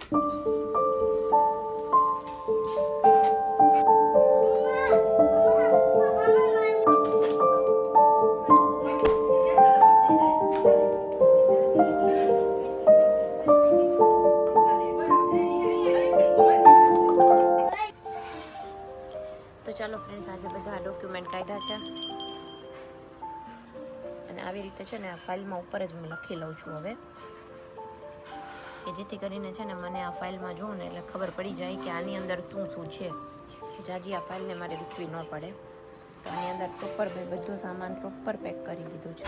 તો ચાલો ફ્રેન્ડ્સ, આજે બધા ડોક્યુમેન્ટ કાઢ્યા છે અને આવી રીતે છે ને આ ફાઇલમાં ઉપર જ હું લખી લઉં છું હવે, કે જેથી કરીને છે ને મને આ ફાઇલમાં જોઉં ને એટલે ખબર પડી જાય કે આની અંદર શું શું છે, જાજી આ ફાઇલને મારે રૂકવી ન પડે. તો આની અંદર પ્રોપર મેં બધો સામાન પ્રોપર પેક કરી દીધો છે.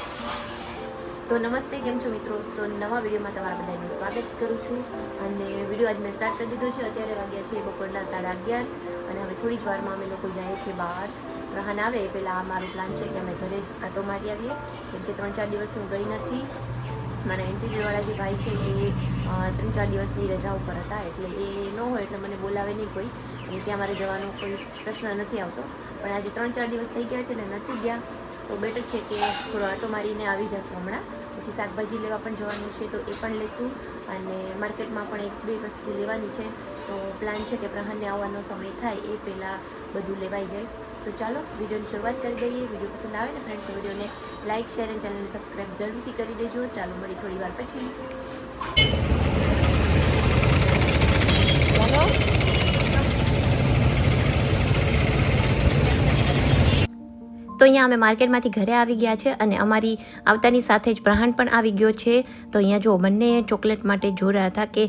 તો નમસ્તે, કેમ છો મિત્રો? તો નવા વિડીયોમાં તમારા બધાનું સ્વાગત કરું છું. અને વિડીયો આજ મેં સ્ટાર્ટ કરી દીધો છે. અત્યારે વાગ્યા છે બપોરના 11:30 અને હવે થોડી જ વારમાં અમે લોકો જઈએ છીએ બહાર. રહાન આવે એ પહેલાં આ મારો પ્લાન છે કે અમે ઘરે આટો મારી આવીએ, કેમ કે 3-4 દિવસથી હું ગઈ નથી. મારા ઇન્ટિરિયરવાળા જે ભાઈ છે એ 3-4 દિવસની રજા ઉપર હતા, એટલે એ ન હોય એટલે મને બોલાવે નહીં કોઈ, અને ત્યાં મારે જવાનો કોઈ પ્રશ્ન નથી આવતો. પણ આજે 3-4 દિવસ થઈ ગયા છે ને નથી ગયા, તો બેટર છે કે થોડો આટો મારીને આવી જશું હમણાં. પછી શાકભાજી લેવા પણ જવાનું છે, તો એ પણ લેશું. અને માર્કેટમાં પણ 1-2 વસ્તુ લેવાની છે, તો પ્લાન છે કે પ્રહાનને આવવાનો સમય થાય એ પહેલાં બધું લેવાઈ જાય. તો ચાલો વિડીયોની શરૂઆત કરી દઈએ. વિડીયો પસંદ આવે ને ફ્રેન્ડ્સ, તો વિડીયોને લાઇક, શેર અને ચેનલને સબસ્ક્રાઈબ જરૂરથી કરી દેજો. ચાલો મળી થોડી વાર પછી. ચાલો તો અહીંયા અમે માર્કેટમાંથી ઘરે આવી ગયા છે અને અમારી આવતાની સાથે જ પ્રહાન પણ આવી ગયો છે. તો અહીંયા જો બંને ચોકલેટ માટે જોઈ રહ્યા હતા કે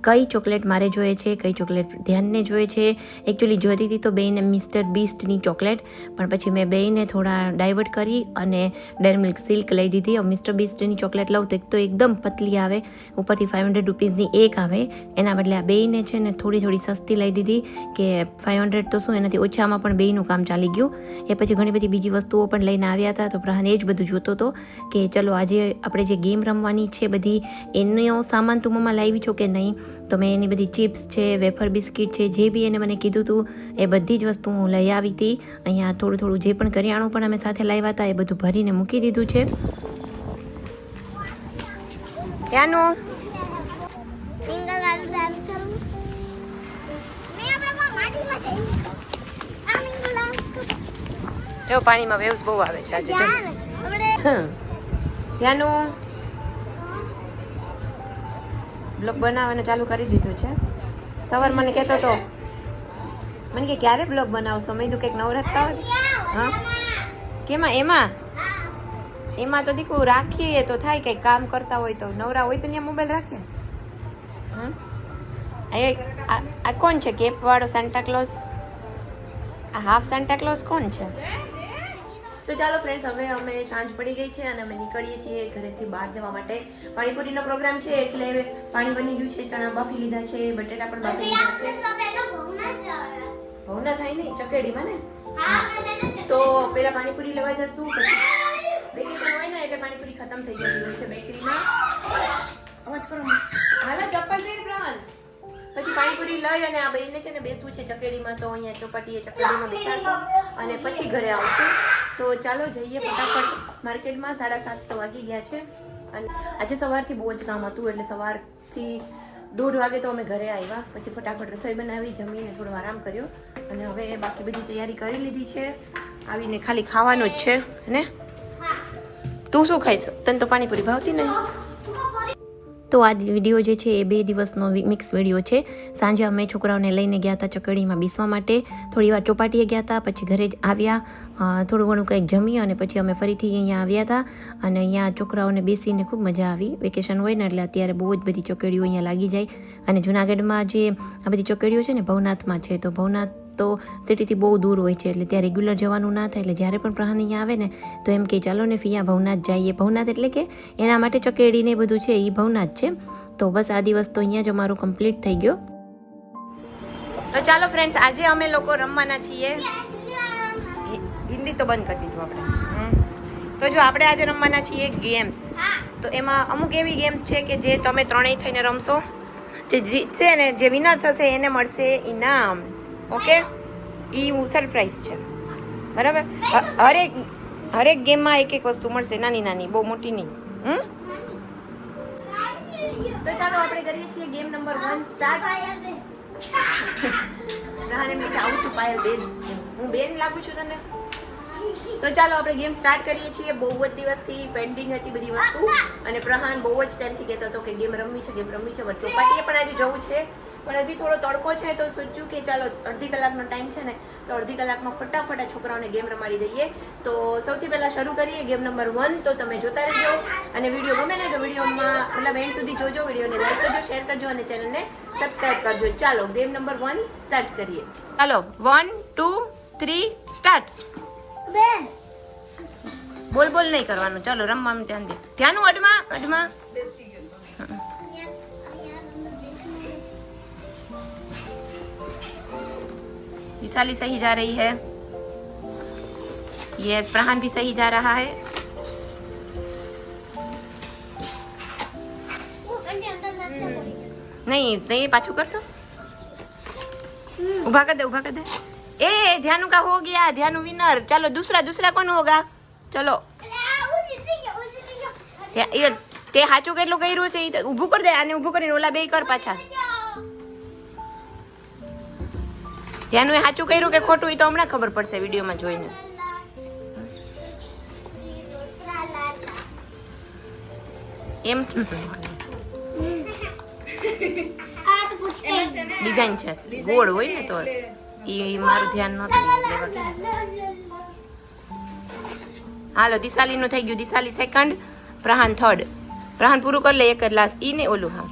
કઈ ચોકલેટ મારે જોઈએ છે, કઈ ચોકલેટ ધ્યાનને જોઈએ છે. એકચ્યુઅલી જોઈતી હતી તો બેને મિસ્ટર બીસ્ટની ચોકલેટ, પણ પછી મેં બેને થોડા ડાયવર્ટ કરી અને ડેરી મિલ્ક સિલ્ક લઈ દીધી. હવે મિસ્ટર બીસ્ટની ચોકલેટ લઉં તો એક તો એકદમ પતલી આવે, ઉપરથી 500 રૂપીઝની એક આવે, એના બદલે આ બેને છે ને થોડી સસ્તી લઈ દીધી કે 500 તો શું એનાથી ઓછામાં પણ બેયનું કામ ચાલી ગયું. એ પછી ઘણી બધી બીજી વસ્તુઓ પણ લઈને આવ્યા હતા. તો પ્રહાન એ જ બધું જોતો હતો કે ચલો આજે આપણે જે ગેમ રમવાની છે બધી, એનો સામાન તું મમ્મા લાવી છો કે નહીં. તો મેં એની બધી ચિપ્સ છે, વેફર બિસ્કિટ છે, જે બી એને મને કીધું હતું એ બધી જ વસ્તુ હું લઈ આવી હતી. અહીંયા થોડું જે પણ કરિયાણું પણ અમે સાથે લાવ્યા હતા એ બધું ભરીને મૂકી દીધું છે. ત્યાંનું જો પાણીમાં વેવ્સ બહુ આવે છે આજે. ત્યાંનું બ્લોગ બનાવવાનું ચાલુ કરી દીધું છે. સવાર મને કહેતો હતો, મને કે ક્યારે બ્લોગ બનાવશો? મેં કીધું કંઈક નવરાત્રા હોય. હા કેમાં? એમાં તો દીકરું રાખીએ તો થાય, કંઈક કામ કરતા હોય તો. નવરા હોય તો ત્યાં મોબાઈલ રાખીએ. હા આ કોણ છે? કેપ વાળો સાન્ટા ક્લોઝ? આ હાફ સાન્ટા ક્લોઝ કોણ છે? તો ચાલો ફ્રેન્ડ્સ, હવે અમે સાંજ પડી ગઈ છે અને અમે નીકળીએ છીએ ઘરેથી બહાર જવા માટે. પાણીપુરીનો પ્રોગ્રામ છે એટલે પાણી બની ગયું છે, ચણા બાફી લીધા છે, બટેટા પણ બાફી લીધા છે. ભવના થાય નહીં ચકેડીમાં ને. તો પેલા પાણીપુરી લેવા જશું, પછી વેકેશન હોય ને એટલે પાણીપુરી ખતમ થઈ જતી હોય છે બેકરીમાં. અવાજ કરો, હાલો ચપ્પલ પહેર પ્રાણ. પછી પાણીપુરી લઈ અને આ બેને છે ને બેસવું છે ચકેડીમાં. તો અહીંયા ચોપાટીએ ચકેડીમાં બેસાશું અને પછી ઘરે આવશું. તો ચાલો જઈએ ફટાફટ માર્કેટમાં. 7:30 તો વાગી ગયા છે અને આજે સવારથી બહુ જ કામ હતું, એટલે સવારથી 1:30 વાગે તો અમે ઘરે આવ્યા. પછી ફટાફટ રસોઈ બનાવી, જમીને થોડો આરામ કર્યો અને હવે બાકી બધી તૈયારી કરી લીધી છે. આવીને ખાલી ખાવાનું જ છે ને. તું શું ખાઈશ? તને તો પાણીપુરી ભાવતી નહીં. તો આ વિડીયો જે છે એ 2 દિવસનો મિક્સ વિડીયો છે. સાંજે અમે છોકરાઓને લઈને ગયા હતા ચકડીમાં બેસવા માટે, થોડી વાર ચોપાટીએ ગયા હતા, પછી ઘરે જ આવ્યા, થોડું ઘણું કંઈક જમી અને પછી અમે ફરીથી અહીંયા આવ્યા હતા. અને અહીંયા છોકરાઓને બેસીને ખૂબ મજા આવી. વેકેશન હોય ને એટલે અત્યારે બહુ જ બધી ચોકડીઓ અહીંયા લાગી જાય. અને જૂનાગઢમાં જે આ બધી ચોકડીઓ છે ને ભવનાથમાં છે, તો ભવનાથ તો સિટીથી બહુ દૂર હોય છે, એટલે ત્યાં રેગ્યુલર જવાનું ના થાય. એટલે જ્યારે પણ પ્રહાન અહીંયા આવે ને તો એમ કે ચાલો ને ફિયા ભવનાથ જઈએ. ભવનાથ એટલે કે એના માટે ચકેડી ને બધું છે એ ભવનાથ છે. તો બસ આ દિવસ તો અહીંયા જ અમારો કમ્પ્લીટ થઈ ગયો. તો ચાલો ફ્રેન્ડ્સ, આજે અમે લોકો રમવાના છીએ. હિન્દી તો બંધ કરી દીધું આપણે. તો જો આપણે આજે રમવાના છીએ ગેમ્સ. તો એમાં અમુક એવી ગેમ્સ છે કે જે તમે ત્રણેય થઈને રમશો. જે જીતશે ને, જે વિનર થશે એને મળશે ઇનામ. ઓકે, એ સરપ્રાઈઝ છે, બરાબર? હરેક ગેમમાં એક વસ્તુ મળશે, નાની બહુ મોટી નહીં. તો ચાલો આપણે કરીએ છીએ ગેમ નંબર 1 સ્ટાર્ટ. રાહને મેં આવું છું પાયલ બેન, હું બેન લાગુ છું તને. તો ચાલો આપણે ગેમ સ્ટાર્ટ કરીએ છીએ. બહુ જ દિવસથી પેન્ડિંગ હતી બધી વસ્તુ અને પ્રહાન બહુ જ ટાઈમથી કહેતો હતો કે ગેમ રમવી છે ચોપાટીએ પણ આજે જવું છે, પણ હજી થોડો તડકો છે તો સોચ્યું કે ચાલો અડધી કલાકનો ટાઈમ છે ને, તો અડધી કલાકમાં ફટાફટ છોકરાઓને ગેમ રમાડી દઈએ. તો સૌથી પહેલા શરૂ કરીએ ગેમ નંબર 1. તો તમે જોતા રહેજો અને વિડીયો ગમે ને તો વિડીયોમાં મતલબ એન્ડ સુધી જોજો, વિડીયોને લાઈક કરજો, શેર કરજો અને ચેનલને સબસ્ક્રાઇબ કરજો. ચાલો ગેમ નંબર 1 સ્ટાર્ટ કરીએ. ચાલો 1 2 3 સ્ટાર્ટ. બોલ નહીં કરવાનું, ચાલો રમવાનું ધ્યાન દે. ધ્યાનું અડમાં विशाली सही जा रही है. यस, प्रहान भी सही जा रहा है. नहीं पाछू कर तो उभा कर दे. ए ध्यानु का हो गया, ध्यानु विनर. चलो दूसरा कौन होगा? चलो તે હાચું કેટલું કર્યું છે ઈ ઊભું કર દે, આને ઊભું કરીને ઓલા બે કર પાછા. ધ્યાનું એ સાચું કર્યું કે ખોટું એ તો હમણાં ખબર પડશે વિડીયોમાં જોઈને. એમ ડિઝાઇન છે ગોળ હોય ને તો એ મારું ધ્યાન નહોતું. હાલો દિશાલી નું થઈ ગયું. દિશાલી સેકન્ડ, પ્રહાન થર્ડ. પ્રહાન પૂરું કરી લે એક જ લાસ્ટ ઈ ને ઓલું. હા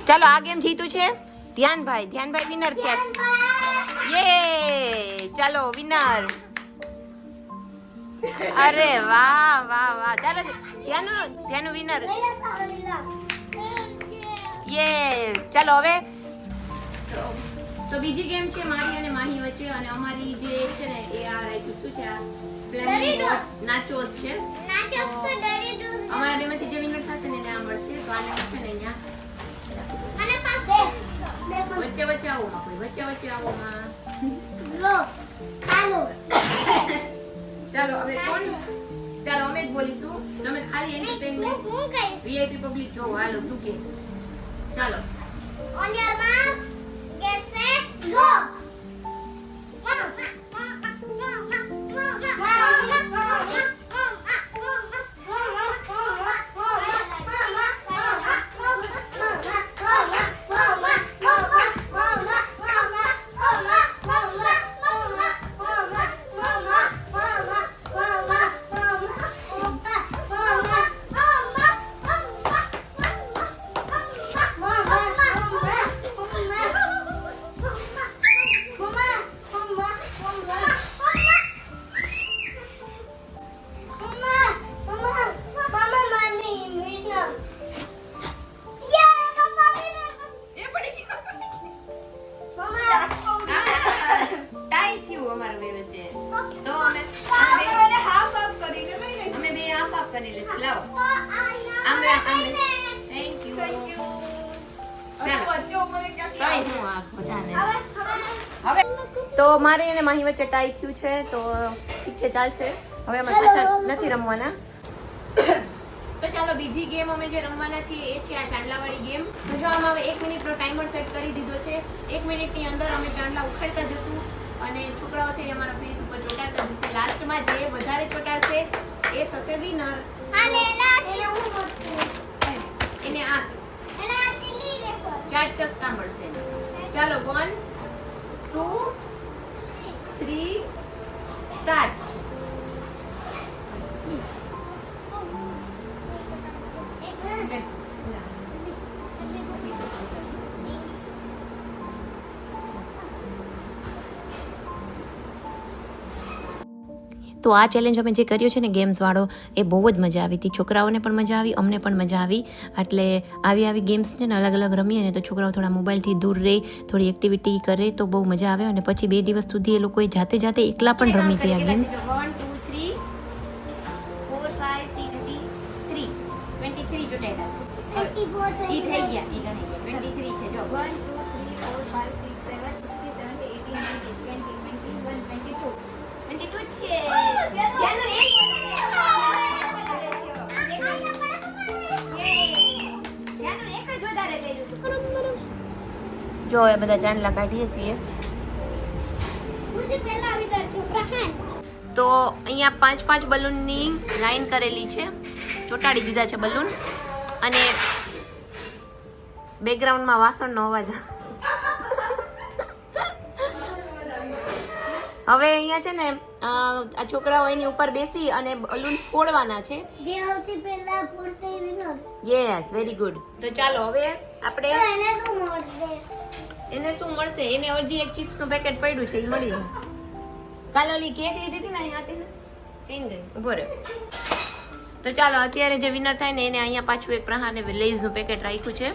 ચાલો આ ગેમ જીતું છે ધ્યાનભાઈ વિનર થયા છે. યે ચાલો વિનર. અરે વાહ ચાલો ધ્યાનુ વિનર. યસ ચાલો હવે તો બીજી ગેમ છે મારી અને માહી વચ્ચે, અને અમારી જે છે ને એ આ રાખ્યું શું છે, આ ફ્લેમિંગો નાચોસ છે. અમારા બેમાંથી જે વિનર થશે ને એને આ મળશે. તો આને છે ને અહીંયા વચ્ચે આવો માં, વચ્ચે આવો માં. ચાલો હવે કોણ? ચાલો અમે જ બોલીશું, તમે ખાલી એન્ટરટેનમેન્ટ વીઆઈપી પબ્લિક જો. હાલો તું કે ચાલો. On your marks, get set, go. તો મારે અને માહી વચ્ચે ટાઈ થયું છે, તો ઠીક છે ચાલશે. હવે અમે પાછા નથી રમવાના. તો ચાલો બીજી ગેમ અમે જે રમવાના છીએ એ છે આ ચાંદલાવાળી ગેમ. તો જો આમાં હવે 1 મિનિટનો ટાઈમર સેટ કરી દીધો છે. 1 મિનિટની અંદર અમે ચાંદલા ઉખાડતા જશું અને છોકરાઓ છે એ અમારા ફેસ ઉપર ચોટાડતા જશે. લાસ્ટમાં જે વધારે ચોટાડશે એ થશે વિનર. એને આ 4 ચસ્કા મળશે. ચાલો 1 2 3 સ્ટાર્ટ. તો આ ચેલેન્જ અમે જે કર્યો છે ને ગેમ્સ વાળો, એ બહુ જ મજા આવી હતી. છોકરાઓને પણ મજા આવી, અમને પણ મજા આવી. એટલે આવી ગેમ્સ છે ને અલગ અલગ રમીએ ને તો છોકરાઓ થોડા મોબાઈલથી દૂર રહે, થોડી એક્ટિવિટી કરે તો બહુ મજા આવે. અને પછી 2 દિવસ સુધી એ લોકોએ જાતે એકલા પણ રમી હતી આ ગેમ્સ. 1 2 3 4 5 6 3 23 જોટેલા છે. ઈ થઈ ગયા, ઈ ગણી ગયા. 23 છે જો. 1 2 3 4 5 6 7 16 17 18 19 20 21 22 છે. ધ્યાન એક ધ્યાન એક જો એ બધા ચાંદલા કાઢીએ છીએ. मुझे पहला विनर છે પ્રહાન. તો અહીંયા 5 બલૂનની લાઈન કરેલી છે, ચોંટાડી દીધા છે બલૂન, અને બેકગ્રાઉન્ડમાં વાસણનો અવાજ આવે છે. હવે અહીંયા છે ને આ છોકરાઓ એની ઉપર બેસી અને બલૂન ફોડવાના છે. જે સૌથી પહેલા ફૂટશે એ વિનર. Yes, very good. તો ચાલો હવે આપણે તો એને શું મળશે? એને શું મળશે? એને હજી એક ચિપ્સ નું પેકેટ પડ્યું છે, એ મળી જાય. કાલે ઓલી કેક લીધી હતી ને અહીંયા હતી ને, કઈ ગઈ ઉભો રહ્યો. તો ચાલો અત્યારે જે વિનર થાય ને એને અહીંયા પાછું એક પ્રહાને લેઝ નું પેકેટ રાખ્યું છે.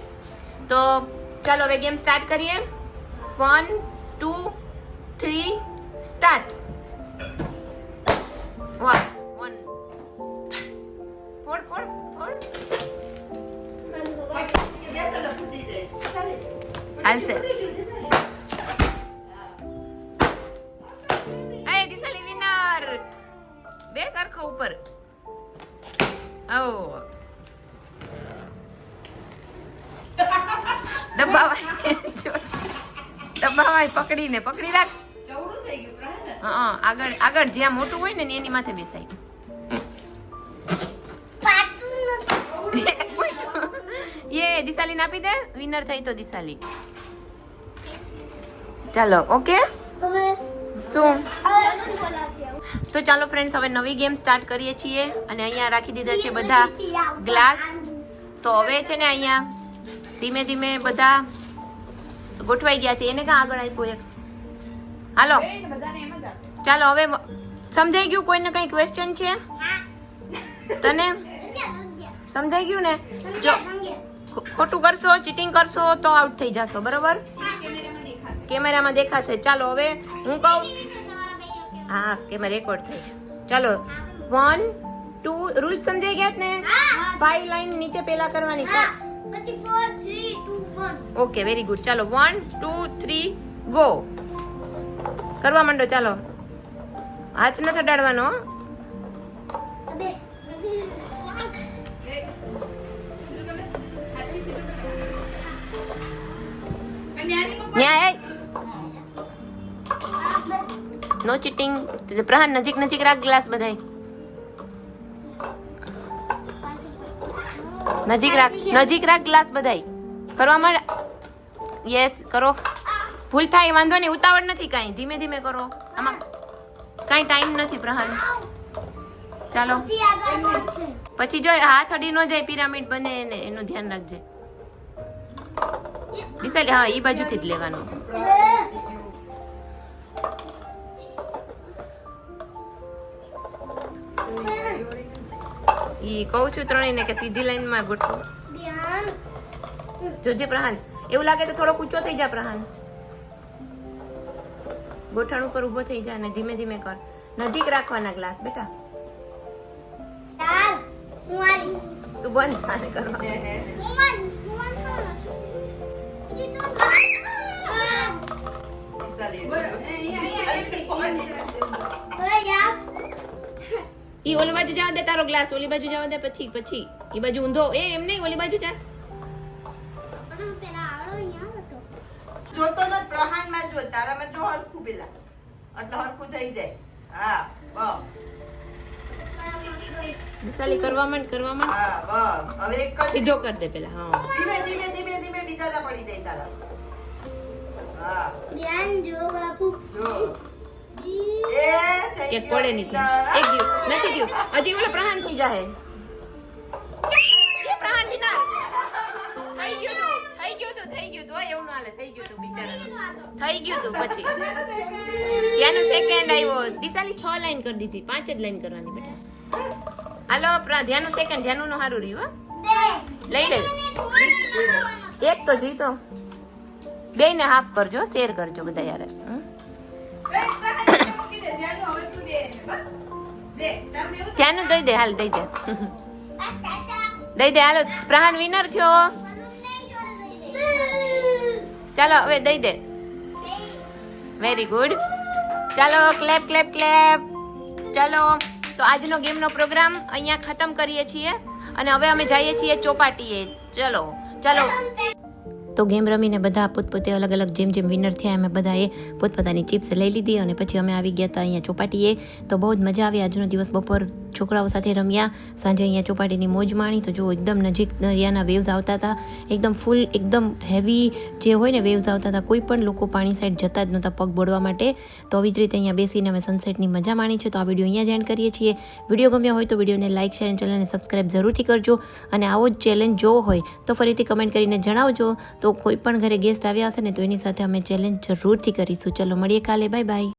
તો ચાલો હવે ગેમ સ્ટાર્ટ કરીએ. 1 2 3 સ્ટાર્ટ. 1 ફોડ ફોડ ફોડ. હાલશે. એ દિશાલી વિનર. બે સરખો ઉપર. ઓ દબાવાય પકડીને પકડી રાખ. ચવડું થઈ ગયું પ્રાણ. હા આગળ આગળ જ્યાં મોટું હોય ને એની માથે બેસાય. પાટું નથી. યે દિશાલીને આપી દે. વિનર થઈ તો દિશાલી. ચાલો ઓકે. હવે શું? બોલાવતી આવું. તો ચાલો ફ્રેન્ડ્સ હવે નવી ગેમ સ્ટાર્ટ કરીએ છીએ અને અહીંયા રાખી દીધા છે બધા ગ્લાસ. તો હવે છે ને અહીંયા ધીમે ધીમે બધા ગોઠવાઈ ગયા છે. એને ક્યાં આગળ આપ્યું એક? હાલો ચાલો હવે સમજાઈ ગયું? કોઈને કઈ ક્વેશ્ચન છે તને? સમજાઈ ગયું ને? જો ખોટું કરશો, ચીટિંગ કરશો તો આઉટ થઈ જશો, બરોબર? કેમેરામાં દેખાશે. ચાલો હવે હું કહું. હા કેમેરા રેકોર્ડ થાય છે. ચાલો 1 2 રૂલ્સ સમજાઈ ગયા ને? 5 લાઈન નીચે પેલા કરવાની. પછી 4 3 2 1. Okay very good. ચાલો 1 2 3 ગો. કરવા માંડો. ચાલો હાથ નથી અડાડવાનો. અબે ન્યાય નો ચીટિંગ. પ્રહાન નજીક નજીક રાખ ગ્લાસ બધાય. નજીક રાખ ગ્લાસ બધાય. કરવા માંડ. યસ કરો. ભૂલ થાય વાંધો નહીં, ઉતાવળ નથી કાંઈ, ધીમે ધીમે કરો. આમાં કાંઈ ટાઈમ નથી પ્રહાન. ચાલો થી આગળ વધશે. પછી જો હાથ અડી ન જાય, પિરામિડ બને ને એનું ધ્યાન રાખજે. દિશાલી હા એ બાજુથી જ લેવાનું. ઈ કહું છું ત્રણેયને કે સીધી લાઈનમાં ગોઠવો. ધ્યાન. જોજે પ્રહાન, એવું લાગે તો થોડોક ઊંચો થઈ જા પ્રહાન. ગોઠણ ઉપર ઊભો થઈ જા અને ધીમે ધીમે કર. નજીક રાખવાના ગ્લાસ બેટા. ચાલ હું આલી. તું બંધ થાને કરવા. હું હવે જા. ઈ ઓલી બાજુ જવા દે તારો ગ્લાસ, ઓલી બાજુ જવા દે. પછી ઈ બાજુ ઊંધો. એમ નહીં, ઓલી બાજુ જા. પણ પેલા આવડો અહીંયા હતો. જોતો ન પ્રહાનમાં જો, તારામાં જો હરખું પેલા, એટલે હરખું થઈ જાય. હા બસ. દિશાલી કરવા માંડ. હા બસ. હવે એક જ સીધો કર દે પેલા. હા ધીમે ધીમે ધીમે ધીમે બીજાના પડી જાય તારા. હા ધ્યાન જો બાપુ. જો એ થઈ કે ગયો પડે નહીં. બિચારા. એક ગયું નથી ગયું. હજી ઓલો પ્રહાન થઈ જાહે. એ પ્રહાન વિના થઈ ગયું તું. ઓય એવું ના હાલે. થઈ ગયું તું બિચારા. થઈ ગયું તું. પછી ત્યાંનું સેકન્ડ આવ્યો. દિશાલી 6 લાઈન કરી દીધી, 5 જ લાઈન કરવાની બેટા. હાલો ધ્યાનનું સેકન્ડ, ધ્યાનનું નું સારું રહ્યું. લઈ લે. એક તો જીતો. બે ને હાફ કરજો, શેર કરજો બધા યાર. ત્યાંનું દઈ દે. હાલ દઈ દે. દઈ દે. હાલો પ્રહાન વિનર થયો. ચાલો હવે દઈ દે. Very good. ચાલો ક્લેપ ક્લેપ ક્લેપ. ચાલો તો આજનો ગેમનો પ્રોગ્રામ અહીંયા ખતમ કરીએ છીએ અને હવે અમે જઈએ છીએ ચોપાટીએ. ચલો ચાલો તો ગેમ રમીને બધા પોતપોતે અલગ અલગ જેમ જેમ વિનર થયા અમે બધાએ પોતપોતાની ચિપ્સ લઈ લીધી અને પછી અમે આવી ગયા હતા અહીંયા ચોપાટીએ. તો બહુ જ મજા આવી. આજનો દિવસ બપોર છોકરાઓ સાથે રમ્યા, સાંજે અહીંયા ચોપાટીની મોજ માણી. તો જો એકદમ નજીક દરિયાના વેવ્સ આવતા હતા, એકદમ ફૂલ એકદમ હેવી જે હોય ને વેવ્સ આવતા હતા. કોઈ પણ લોકો પાણી સાઈડ જતા જ નહોતા પગ બોળવા માટે. તો આવી જ રીતે અહીંયા બેસીને અમે સનસેટની મજા માણી છે. તો આ વિડીયો અહીંયા જ એન્ડ કરીએ છીએ. વિડીયો ગમ્યો હોય તો વિડીયોને લાઇક, શેર અને ચેનલને સબસ્ક્રાઈબ જરૂરથી કરજો. અને આવો જ ચેલેન્જ જોવો હોય તો ફરીથી કમેન્ટ કરીને જણાવજો. તો કોઈ પણ ઘરે ગેસ્ટ આવ્યા હશે ને તો એની સાથે અમે ચેલેન્જ જરૂરથી કરીશું. ચલો મળીએ કાલે. Bye bye.